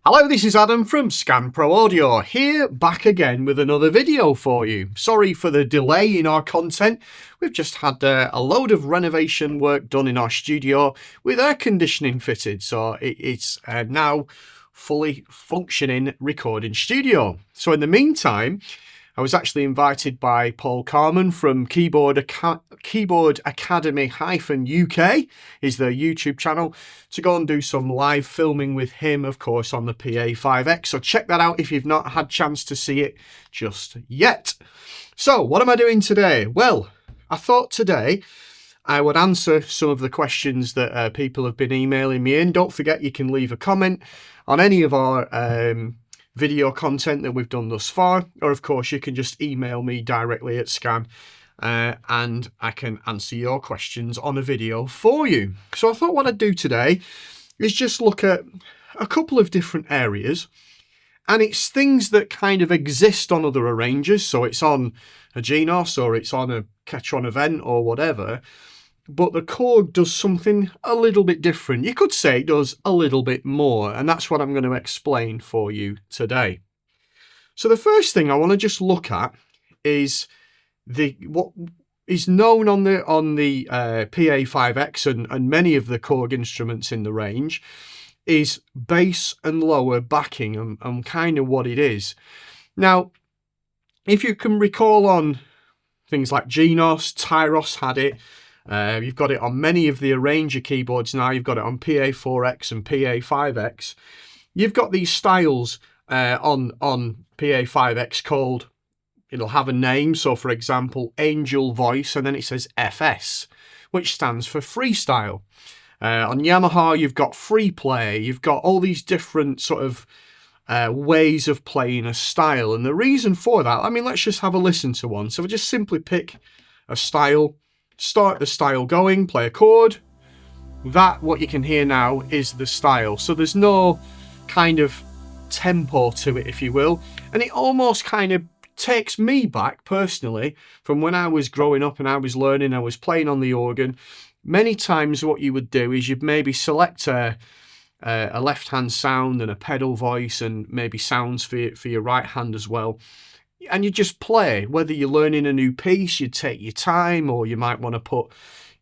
Hello, this is Adam from Scan Pro Audio, here back again with another video for you. Sorry for the delay in our content. We've just had a load of renovation work done in our studio with air conditioning fitted, so it's now fully functioning recording studio. So in the meantime, I was actually invited by Paul Carman from Keyboard Academy-UK, is their YouTube channel, to go and do some live filming with him, of course, on the Pa5X. So check that out if you've not had a chance to see it just yet. So what am I doing today? Well, I thought today I would answer some of the questions that people have been emailing me in. Don't forget, you can leave a comment on any of our video content that we've done thus far, or of course you can just email me directly at Scan and I can answer your questions on a video for you. So I thought what I'd do today is just look at a couple of different areas, and it's things that kind of exist on other arrangers. So it's on a Genos or it's on a Ketron event or whatever, but the Korg does something a little bit different. You could say it does a little bit more, and that's what I'm going to explain for you today. So the first thing I want to just look at is what is known on the Pa5X and many of the Korg instruments in the range is bass and lower backing and kind of what it is. Now, if you can recall on things like Genos, Tyros had it. You've got it on many of the arranger keyboards now. You've got it on Pa4X and Pa5X. You've got these styles on Pa5X called, it'll have a name. So for example, Angel Voice, and then it says FS, which stands for freestyle. On Yamaha, you've got free play. You've got all these different sort of ways of playing a style. And the reason for that, I mean, let's just have a listen to one. So we just simply pick a style, start the style going, play a chord. That, what you can hear now, is the style. So there's no kind of tempo to it, if you will. And it almost kind of takes me back, personally, from when I was growing up and I was learning, I was playing on the organ. Many times what you would do is you'd maybe select a left-hand sound and a pedal voice and maybe sounds for your right hand as well. And you just play. Whether you're learning a new piece, you take your time, or you might want to put,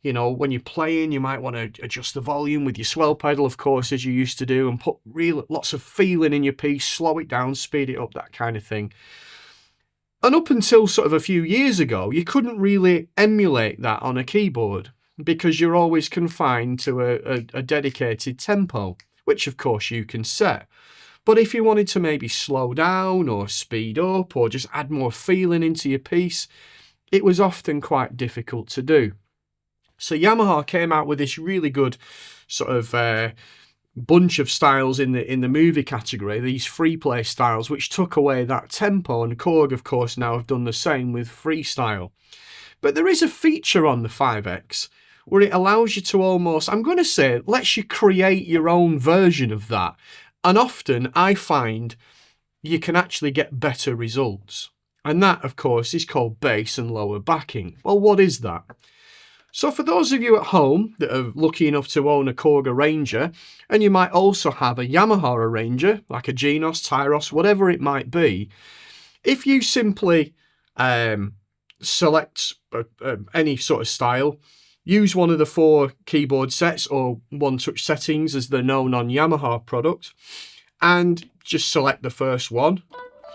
you know, when you're playing, you might want to adjust the volume with your swell pedal, of course, as you used to do, and put lots of feeling in your piece, slow it down, speed it up, that kind of thing. And up until sort of a few years ago, you couldn't really emulate that on a keyboard because you're always confined to a dedicated tempo, which of course you can set. But if you wanted to maybe slow down or speed up or just add more feeling into your piece, it was often quite difficult to do. So Yamaha came out with this really good sort of bunch of styles in the movie category, these free play styles, which took away that tempo, and Korg, of course, now have done the same with freestyle. But there is a feature on the 5X where it allows you to almost, I'm going to say, lets you create your own version of that. And often I find you can actually get better results. And that, of course, is called bass and lower backing. Well, what is that? So for those of you at home that are lucky enough to own a Korg arranger, and you might also have a Yamaha arranger, like a Genos, Tyros, whatever it might be, if you simply select any sort of style, use one of the 4 keyboard sets or one touch settings as they're known on Yamaha products, and just select the first one,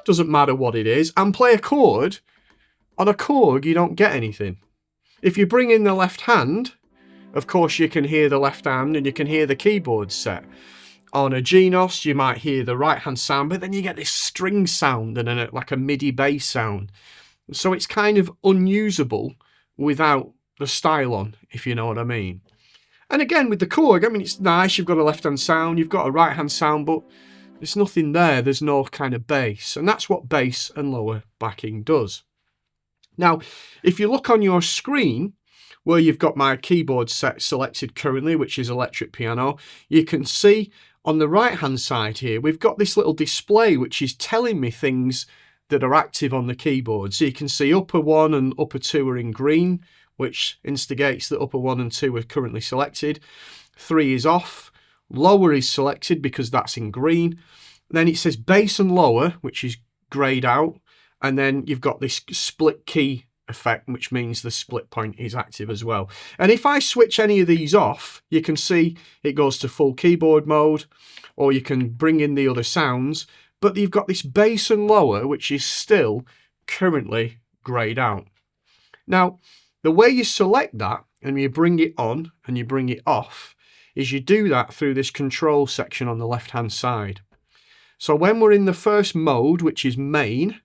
doesn't matter what it is, and play a chord. On a Korg, you don't get anything. If you bring in the left hand, of course you can hear the left hand and you can hear the keyboard set. On a Genos, you might hear the right hand sound, but then you get this string sound and like a MIDI bass sound. So it's kind of unusable without the style on, if you know what I mean. And again, with the Korg, I mean, it's nice, you've got a left hand sound, you've got a right hand sound, but there's nothing there, there's no kind of bass. And that's what bass and lower backing does. Now, if you look on your screen, where you've got my keyboard set selected currently, which is electric piano, you can see on the right hand side here, we've got this little display which is telling me things that are active on the keyboard. So you can see upper 1 and upper 2 are in green, which instigates that upper 1 and 2 are currently selected. 3 is off. Lower is selected because that's in green. Then it says bass and lower, which is grayed out. And then you've got this split key effect, which means the split point is active as well. And if I switch any of these off, you can see it goes to full keyboard mode, or you can bring in the other sounds, but you've got this bass and lower, which is still currently grayed out. Now, the way you select that and you bring it on and you bring it off is you do that through this control section on the left-hand side. So when we're in the first mode, which is main,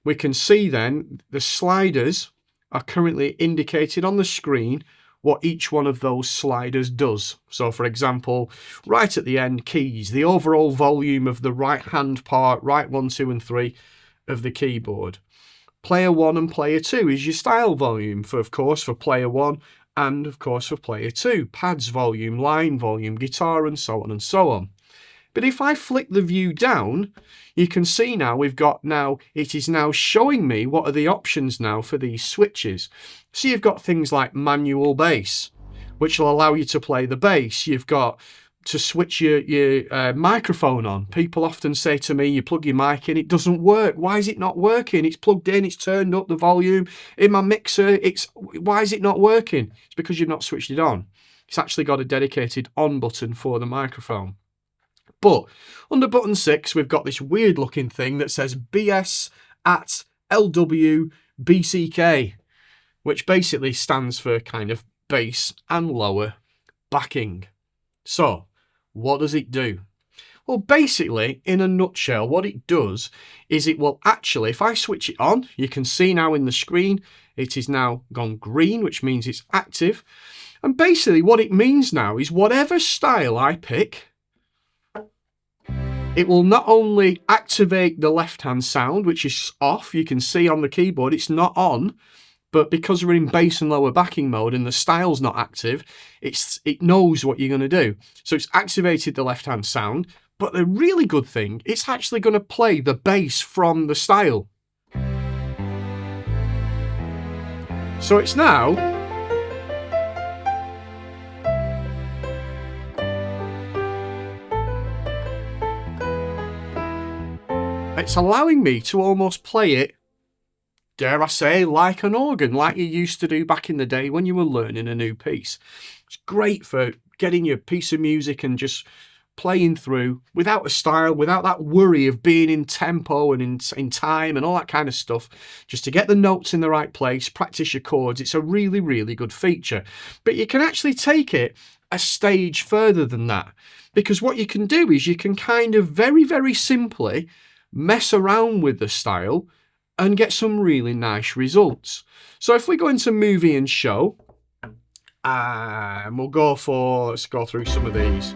we can see then the sliders are currently indicated on the screen what each one of those sliders does. So for example, right at the end, keys, the overall volume of the right hand part, right 1, 2 and 3 of the keyboard. Player 1 and player 2 is your style volume for, of course, for player 1 and of course for player 2. Pads volume, line volume, guitar and so on and so on. But if I flick the view down, you can see now it is now showing me what are the options now for these switches. So you've got things like manual bass, which will allow you to play the bass. You've got to switch your microphone on. People often say to me, you plug your mic in, it doesn't work. Why is it not working? It's plugged in, it's turned up the volume. In my mixer, why is it not working? It's because you've not switched it on. It's actually got a dedicated on button for the microphone. But under button 6, we've got this weird looking thing that says BS at LW BCK, which basically stands for kind of bass and lower backing. So what does it do? Well, basically, in a nutshell, what it does is it will actually, if I switch it on, you can see now in the screen, it is now gone green, which means it's active. And basically what it means now is whatever style I pick, it will not only activate the left-hand sound, which is off, you can see on the keyboard it's not on, but because we're in bass and lower backing mode and the style's not active, it knows what you're going to do. So it's activated the left-hand sound, but the really good thing, it's actually going to play the bass from the style. So it's now it's allowing me to almost play it, dare I say, like an organ, like you used to do back in the day when you were learning a new piece. It's great for getting your piece of music and just playing through without a style, without that worry of being in tempo and in time and all that kind of stuff, just to get the notes in the right place, practice your chords. It's a really, really good feature. But you can actually take it a stage further than that, because what you can do is you can kind of very, very simply mess around with the style and get some really nice results. So if we go into movie and show, and let's go through some of these.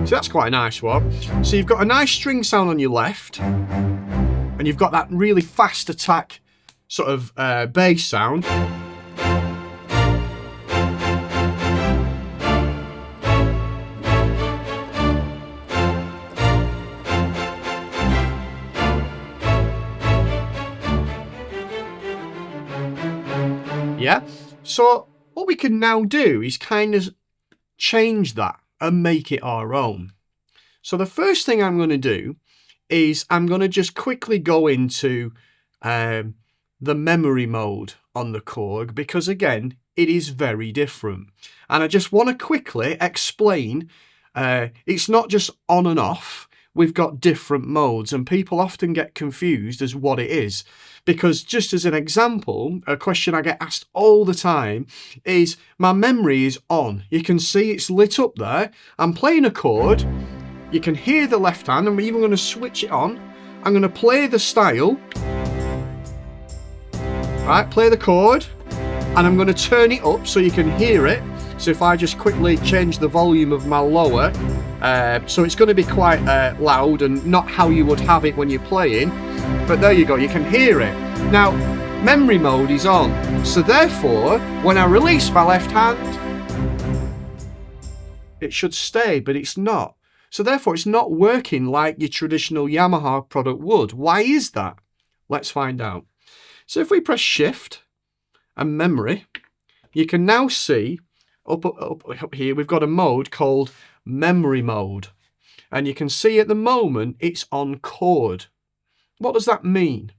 So that's quite a nice one. So you've got a nice string sound on your left, and you've got that really fast attack sort of bass sound. Yeah, so what we can now do is kind of change that and make it our own. So the first thing I'm going to do is I'm going to just quickly go into the memory mode on the Korg, because again, it is very different. And I just want to quickly explain, it's not just on and off. We've got different modes, and people often get confused as what it is. Because just as an example, a question I get asked all the time is, my memory is on. You can see it's lit up there. I'm playing a chord. You can hear the left hand. I'm even going to switch it on. I'm going to play the style. Right, play the chord. And I'm going to turn it up so you can hear it. So if I just quickly change the volume of my lower, so it's going to be quite loud and not how you would have it when you're playing. But there you go, you can hear it. Now, memory mode is on. So therefore, when I release my left hand, it should stay, but it's not. So therefore, it's not working like your traditional Yamaha product would. Why is that? Let's find out. So if we press Shift and Memory, you can now see up here, we've got a mode called memory mode. And you can see at the moment it's on chord. What does that mean?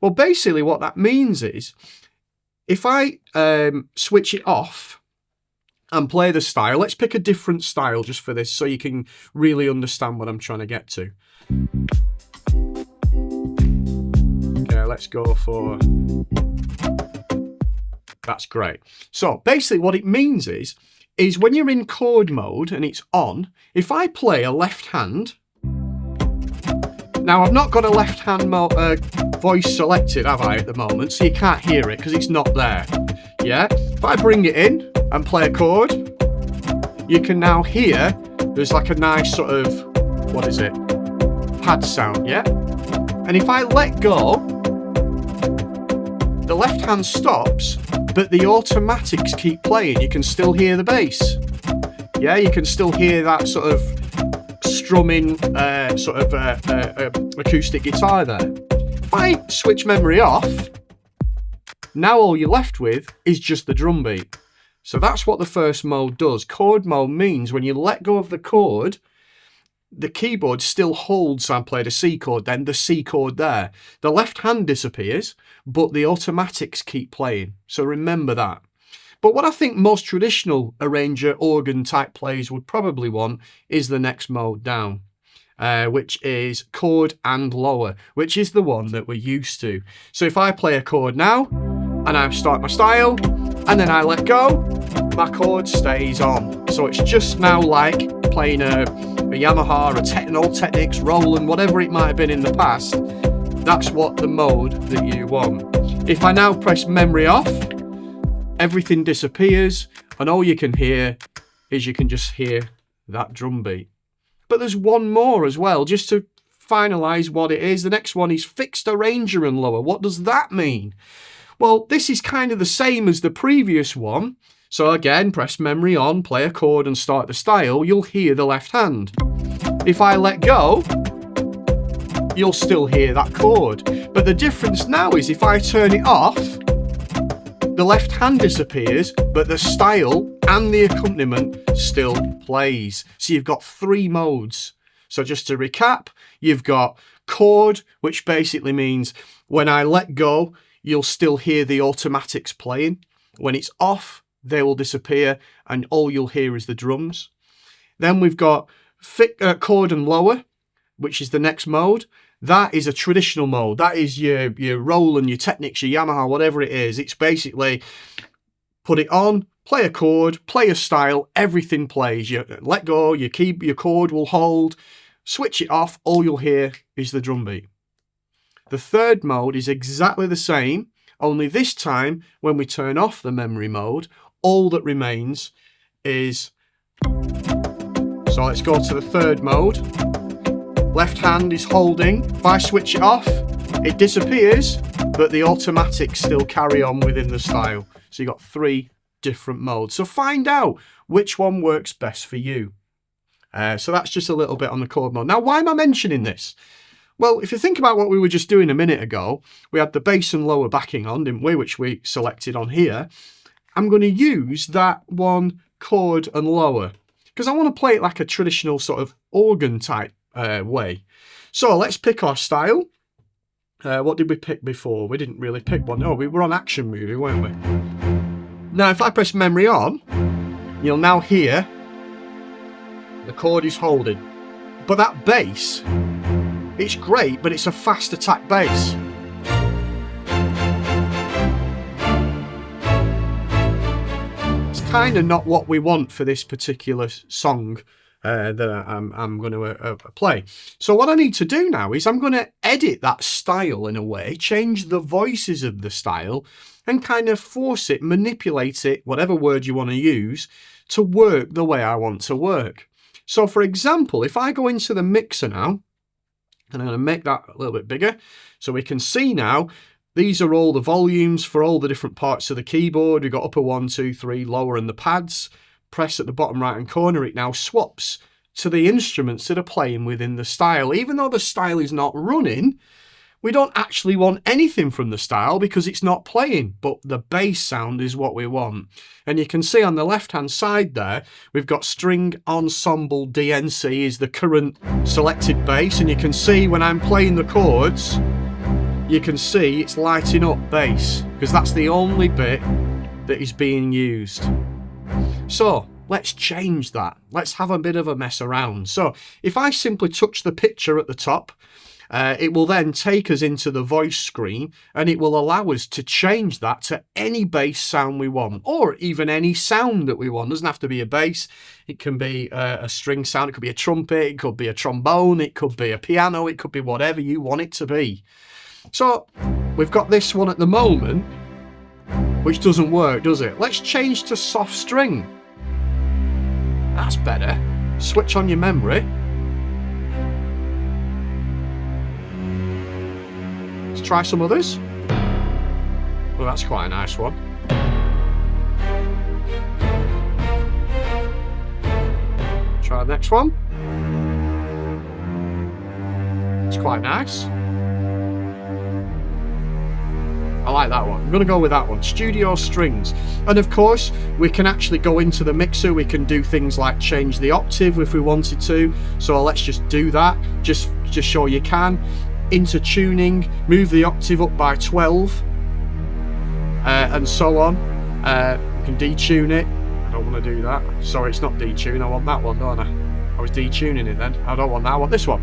Well, basically what that means is if I switch it off and play the style, let's pick a different style just for this so you can really understand what I'm trying to get to. Okay, let's go for... That's great. So basically what it means is when you're in chord mode and it's on, if I play a left hand, now I've not got a left hand voice selected, have I, at the moment, so you can't hear it because it's not there. Yeah, if I bring it in and play a chord, you can now hear there's like a nice sort of, what is it, pad sound, yeah? And if I let go, the left hand stops, but the automatics keep playing. You can still hear the bass. Yeah, you can still hear that sort of strumming acoustic guitar there. If I switch memory off, now all you're left with is just the drum beat. So that's what the first mode does. Chord mode means when you let go of the chord, the keyboard still holds, I played a C chord, then the C chord there. The left hand disappears, but the automatics keep playing. So remember that. But what I think most traditional arranger organ type players would probably want is the next mode down, which is chord and lower, which is the one that we're used to. So if I play a chord now, and I start my style, and then I let go, my chord stays on. So it's just now like playing a Yamaha, an old Technics, Roland, whatever it might have been in the past. That's what the mode that you want. If I now press memory off, everything disappears, and all you can hear is you can just hear that drum beat. But there's one more as well, just to finalise what it is. The next one is fixed arranger and lower. What does that mean? Well, this is kind of the same as the previous one. So again, press memory on, play a chord and start the style, you'll hear the left hand. If I let go, you'll still hear that chord. But the difference now is if I turn it off, the left hand disappears, but the style and the accompaniment still plays. So you've got three modes. So just to recap, you've got chord, which basically means when I let go, you'll still hear the automatics playing. When it's off, they will disappear and all you'll hear is the drums. Then we've got chord and lower, which is the next mode. That is a traditional mode. That is your Roland, your Technics, your Yamaha, whatever it is. It's basically put it on, play a chord, play a style, everything plays. You let go, your chord will hold, switch it off, all you'll hear is the drum beat. The third mode is exactly the same, only this time when we turn off the memory mode, all that remains is... So let's go to the third mode. Left hand is holding. If I switch it off, it disappears, but the automatics still carry on within the style. So you've got three different modes. So find out which one works best for you. So that's just a little bit on the chord mode. Now, why am I mentioning this? Well, if you think about what we were just doing a minute ago, we had the bass and lower backing on, didn't we, which we selected on here. I'm going to use that one chord and lower because I want to play it like a traditional sort of organ type way. So let's pick our style. What did we pick before? We didn't really pick one. Oh, we were on action movie, weren't we? Now, if I press memory on, you'll now hear the chord is holding. But that bass, it's great, but it's a fast attack bass. It's kind of not what we want for this particular song that I'm going to play. So what I need to do now is I'm going to edit that style in a way, change the voices of the style, and kind of force it, manipulate it, whatever word you want to use, to work the way I want to work. So for example, if I go into the mixer now, and I'm going to make that a little bit bigger, so we can see now, these are all the volumes for all the different parts of the keyboard. We've got upper 1, 2, 3, lower, and the pads. Press at the bottom right hand corner, it now swaps to the instruments that are playing within the style. Even though the style is not running, we don't actually want anything from the style because it's not playing, but the bass sound is what we want. And you can see on the left hand side there, we've got String Ensemble DNC is the current selected bass, and you can see when I'm playing the chords, you can see it's lighting up bass because that's the only bit that is being used. So let's change that. Let's have a bit of a mess around. So if I simply touch the picture at the top, it will then take us into the voice screen, and it will allow us to change that to any bass sound we want, or even any sound that we want. It doesn't have to be a bass. It can be a string sound. It could be a trumpet. It could be a trombone. It could be a piano. It could be whatever you want it to be. So we've got this one at the moment, which doesn't work, does it? Let's change to soft string. That's better. Switch on your memory. Let's try some others. Well, that's quite a nice one. Try the next one. It's quite nice. I like that one. I'm going to go with that one. Studio strings. And of course, we can actually go into the mixer. We can do things like change the octave if we wanted to. So let's just do that. Just show you can. Into tuning, move the octave up by 12, and so on. We can detune it. I don't want to do that. Sorry, it's not detune. I want that one, don't I? I was detuning it then. I don't want that. I want this one.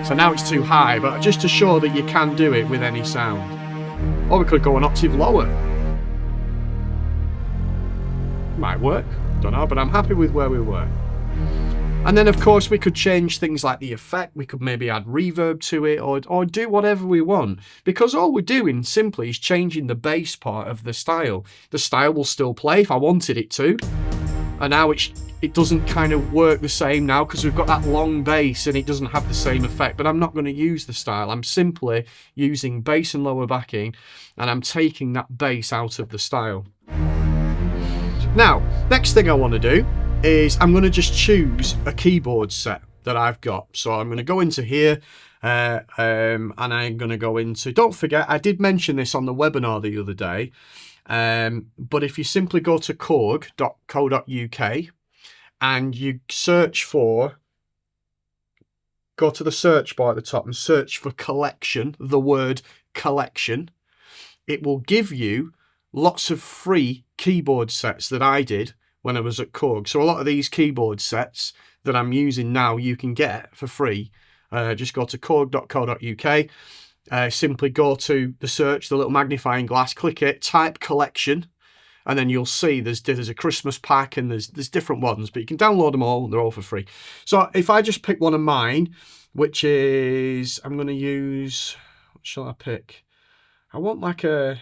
So now it's too high, but just to show that you can do it with any sound. Or we could go an octave lower. Might work. Don't know, but I'm happy with where we were. And then, of course, we could change things like the effect. We could maybe add reverb to it, or do whatever we want. Because all we're doing simply is changing the bass part of the style. The style will still play if I wanted it to. And now it doesn't kind of work the same now because we've got that long bass and it doesn't have the same effect. But I'm not going to use the style. I'm simply using bass and lower backing, and I'm taking that bass out of the style. Now, next thing I want to do is I'm going to just choose a keyboard set that I've got. So I'm going to go into here and I'm going to go into, don't forget, I did mention this on the webinar the other day, but if you simply go to korg.co.uk and you search for, go to the search bar at the top and search for collection, the word collection, it will give you lots of free keyboard sets that I did when I was at Korg. So a lot of these keyboard sets that I'm using now you can get for free. Just go to korg.co.uk, simply go to the search, the little magnifying glass, click it, type collection, and then you'll see there's a Christmas pack and there's different ones, but you can download them all, they're all for free. So if I just pick one of mine, which is, I'm going to use, what shall I pick? I want like a,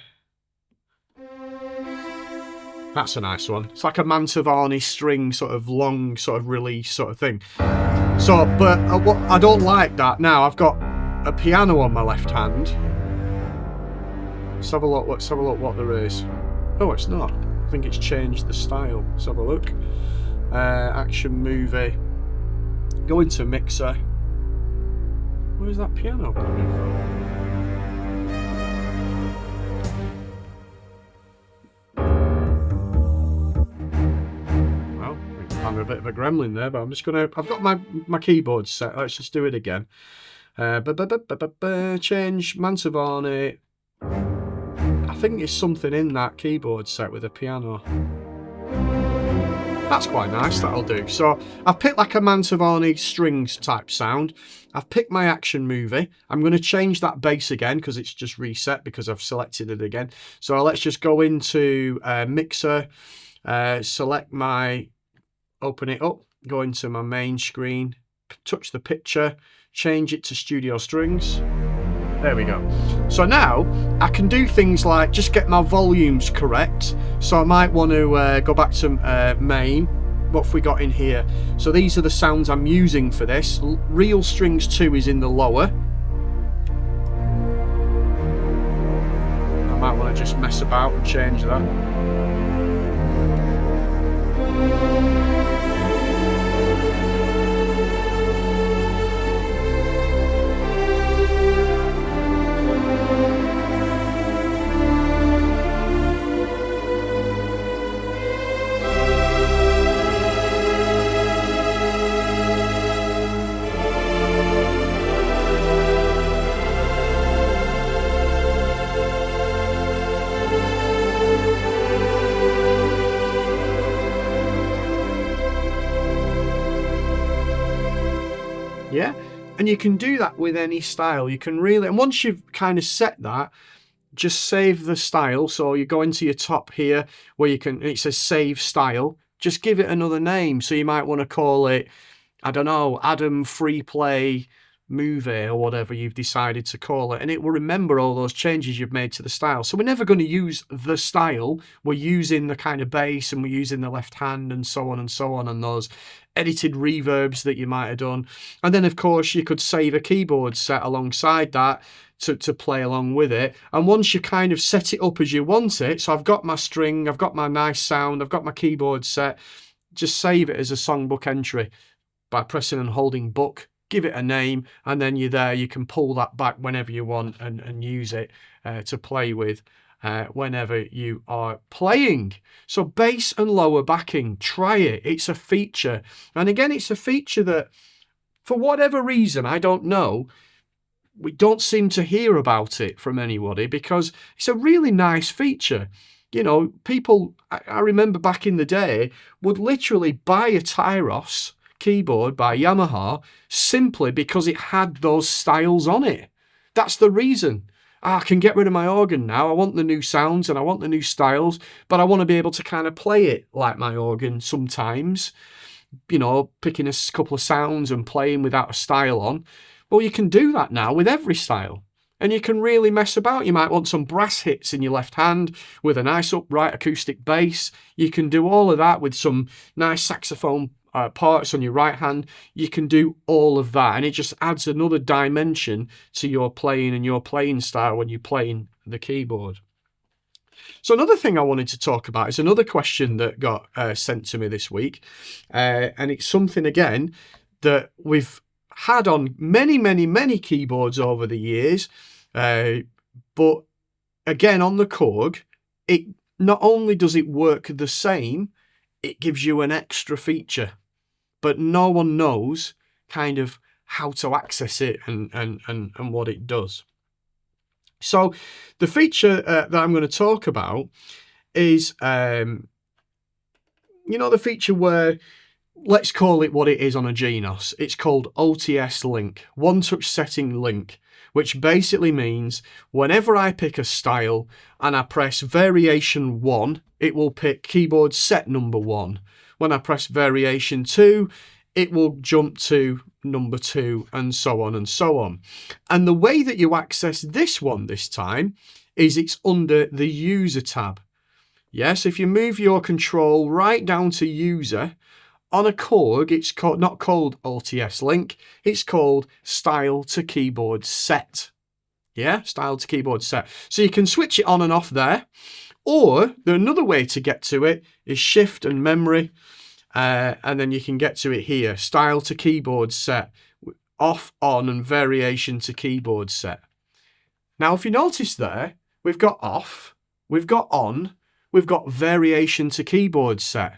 that's a nice one. It's like a Mantovani string, sort of long, sort of release sort of thing. So, but I don't like that. Now I've got a piano on my left hand. Let's have a look. Let's have a look what there is. Oh, it's not. I think it's changed the style. Let's have a look. Action movie. Go into mixer. Where's that piano coming from? I'm a bit of a gremlin there, but I'm just gonna, I've got my keyboard set. Let's just do it again. Change Mantovani. I think there's something in that keyboard set with a piano. That's quite nice, that'll do. So I've picked like a Mantovani strings type sound. I've picked my action movie. I'm going to change that bass again because it's just reset because I've selected it again. So let's just go into mixer, select my, open it up, go into my main screen, touch the picture, change it to studio strings. There we go. So now I can do things like just get my volumes correct. So I might want to go back to main. What have we got in here? So these are the sounds I'm using for this. Real strings 2 is in the lower. I might want to just mess about and change that. Yeah, and you can do that with any style. You can really, and once you've kind of set that, just save the style. So you go into your top here where you can, it says save style, just give it another name. So you might want to call it, I don't know, Adam Free Play Movie or whatever you've decided to call it, and it will remember all those changes you've made to the style. So we're never going to use the style, we're using the kind of bass, and we're using the left hand, and so on and so on, and those edited reverbs that you might have done. And then of course you could save a keyboard set alongside that to play along with it. And once you kind of set it up as you want it, so I've got my string, I've got my nice sound, I've got my keyboard set, just save it as a songbook entry by pressing and holding book, give it a name, and then you're there. You can pull that back whenever you want and use it to play with whenever you are playing. So bass and lower backing, try it. It's a feature. And again, it's a feature that for whatever reason, I don't know, we don't seem to hear about it from anybody, because it's a really nice feature. You know, people, I remember back in the day, would literally buy a Tyros keyboard by Yamaha simply because it had those styles on it. That's the reason. I can get rid of my organ now. I want the new sounds and I want the new styles, but I want to be able to kind of play it like my organ sometimes, you know, picking a couple of sounds and playing without a style on. Well, you can do that now with every style. And you can really mess about. You might want some brass hits in your left hand with a nice upright acoustic bass. You can do all of that with some nice saxophone parts on your right hand. You can do all of that, and it just adds another dimension to your playing and your playing style when you're playing the keyboard. So another thing I wanted to talk about is another question that got sent to me this week, and it's something again that we've had on many keyboards over the years, but again on the Korg, it not only does it work the same, it gives you an extra feature, but no one knows kind of how to access it and what it does. So the feature that I'm going to talk about is, you know, the feature where, let's call it what it is on a Genos. It's called OTS link, one touch setting link, which basically means whenever I pick a style and I press variation 1, it will pick keyboard set number 1. When I press variation 2, it will jump to number 2, and so on and so on. And the way that you access this one this time is it's under the user tab. Yes, if you move your control right down to user, on a Korg, it's not called OTS link, it's called style to keyboard set. Yeah, style to keyboard set. So you can switch it on and off there. Or another way to get to it is shift and memory, and then you can get to it here, style to keyboard set, off, on, and variation to keyboard set. Now, if you notice there, we've got off, we've got on, we've got variation to keyboard set.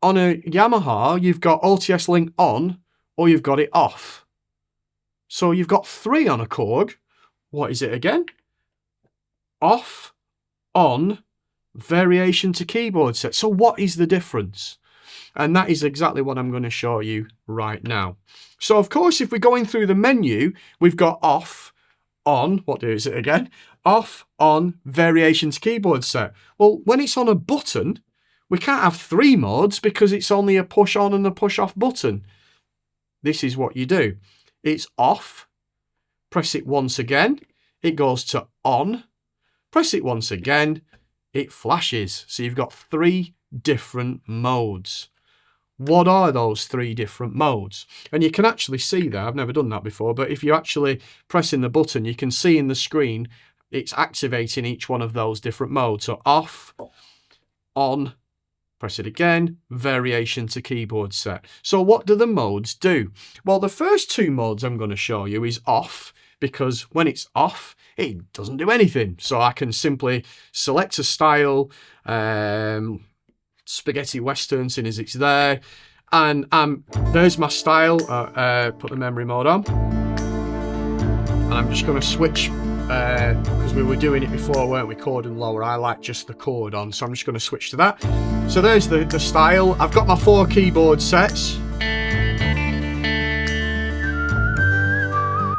On a Yamaha, you've got OTS link on, or you've got it off. So you've got 3 on a Korg. What is it again? Off, on, variation to keyboard set. So what is the difference? And that is exactly what I'm going to show you right now. So of course, if we're going through the menu, we've got off, on, what is it again? Off, on, variation to keyboard set. Well, when it's on a button, we can't have 3 modes because it's only a push on and a push off button. This is what you do. It's off, press it once again, it goes to on, press it once again, it flashes. So you've got 3 different modes. What are those 3 different modes? And you can actually see there, I've never done that before, but if you actually press in the button, you can see in the screen, it's activating each one of those different modes. So off, on, press it again, variation to keyboard set. So what do the modes do? Well, the first 2 modes I'm going to show you is off, because when it's off, it doesn't do anything. So I can simply select a style, spaghetti western, seeing as it's there, and there's my style. Put the memory mode on, and I'm just going to switch, because we were doing it before, weren't we? Chord and lower. I like just the chord on, so I'm just going to switch to that. So there's the style. I've got my 4 keyboard sets.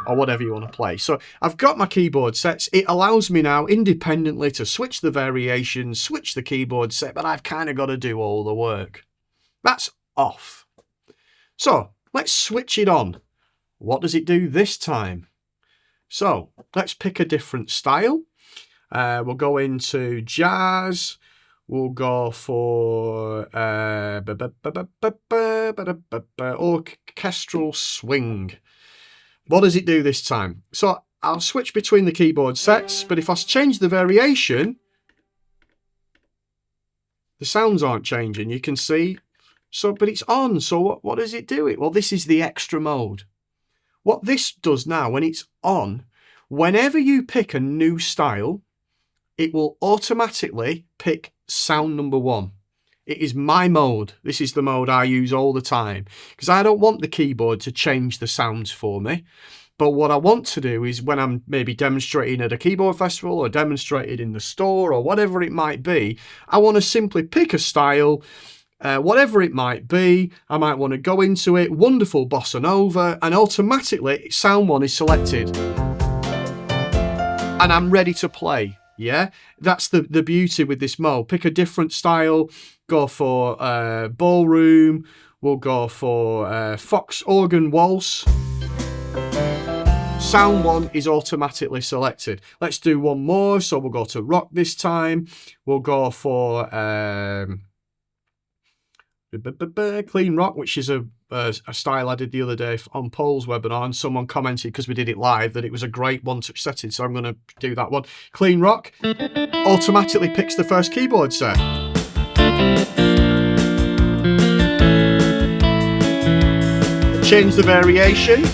or whatever you want to play. So I've got my keyboard sets. It allows me now independently to switch the variations, switch the keyboard set, but I've kind of got to do all the work. That's off. So let's switch it on. What does it do this time? So let's pick a different style. We'll go into jazz. We'll go for orchestral swing. What does it do this time? So I'll switch between the keyboard sets, but if I change the variation, the sounds aren't changing, you can see. So, but it's on, so what does it do? Well, this is the extra mode. What this does now, when it's on, whenever you pick a new style, it will automatically pick sound number 1. It is my mode. This is the mode I use all the time because I don't want the keyboard to change the sounds for me. But what I want to do is when I'm maybe demonstrating at a keyboard festival or demonstrated in the store or whatever it might be, I want to simply pick a style, whatever it might be. I might want to go into it, wonderful bossa nova, and automatically sound 1 is selected. And I'm ready to play. Yeah, that's the beauty with this mode. Pick a different style, go for ballroom, we'll go for Fox organ waltz. Sound 1 is automatically selected. Let's do one more. So we'll go to rock this time. We'll go for clean rock, which is a style I did the other day on Paul's webinar, and someone commented because we did it live that it was a great one-touch setting, so I'm going to do that one. Clean rock automatically picks the first keyboard set. Change the variation,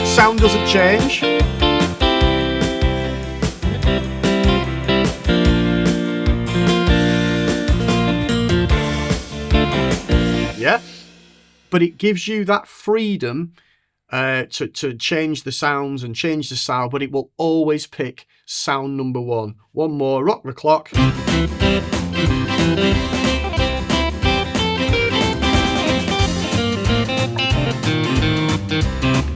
sound doesn't change. Yeah, but it gives you that freedom to change the sounds and change the sound, but it will always pick sound number 1. One more, rock the clock.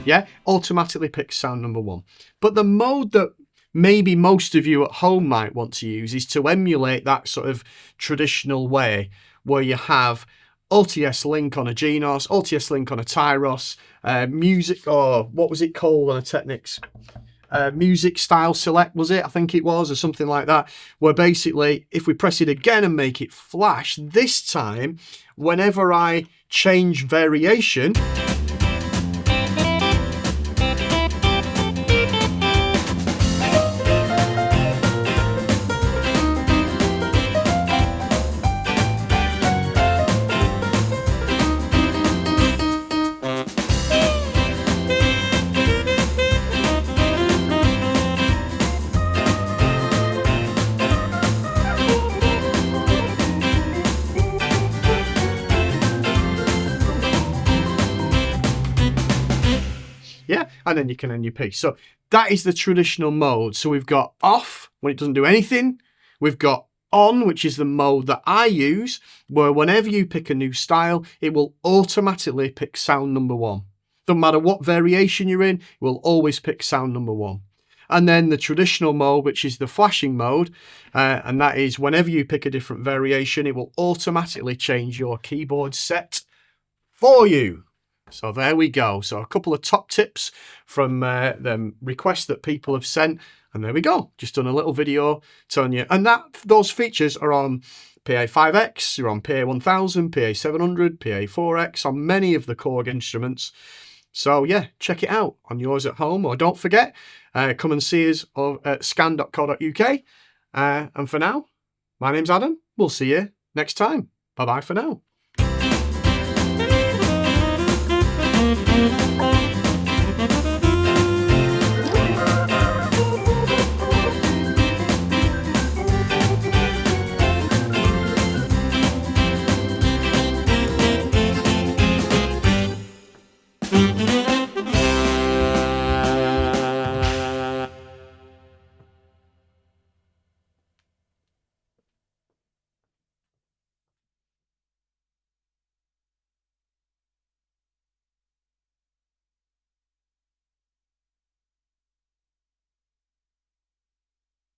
Yeah, automatically picks sound number 1. But the mode that maybe most of you at home might want to use is to emulate that sort of traditional way where you have Alt-S link on a Genos, Alt-S link on a Tyros, music, or what was it called on a Technics? Music style select, was it? I think it was, or something like that, where basically if we press it again and make it flash, this time, whenever I change variation, yeah, and then you can end your piece. So that is the traditional mode. So we've got off, when it doesn't do anything. We've got on, which is the mode that I use, where whenever you pick a new style, it will automatically pick sound number 1. Doesn't matter what variation you're in, it will always pick sound number 1. And then the traditional mode, which is the flashing mode, and that is whenever you pick a different variation, it will automatically change your keyboard set for you. So there we go. So a couple of top tips from the requests that people have sent. And there we go. Just done a little video telling you. And those features are on Pa5X, you're on Pa1000, Pa700, Pa4X, on many of the Korg instruments. So yeah, check it out on yours at home. Or don't forget, come and see us at scan.co.uk. And for now, my name's Adam. We'll see you next time. Bye-bye for now.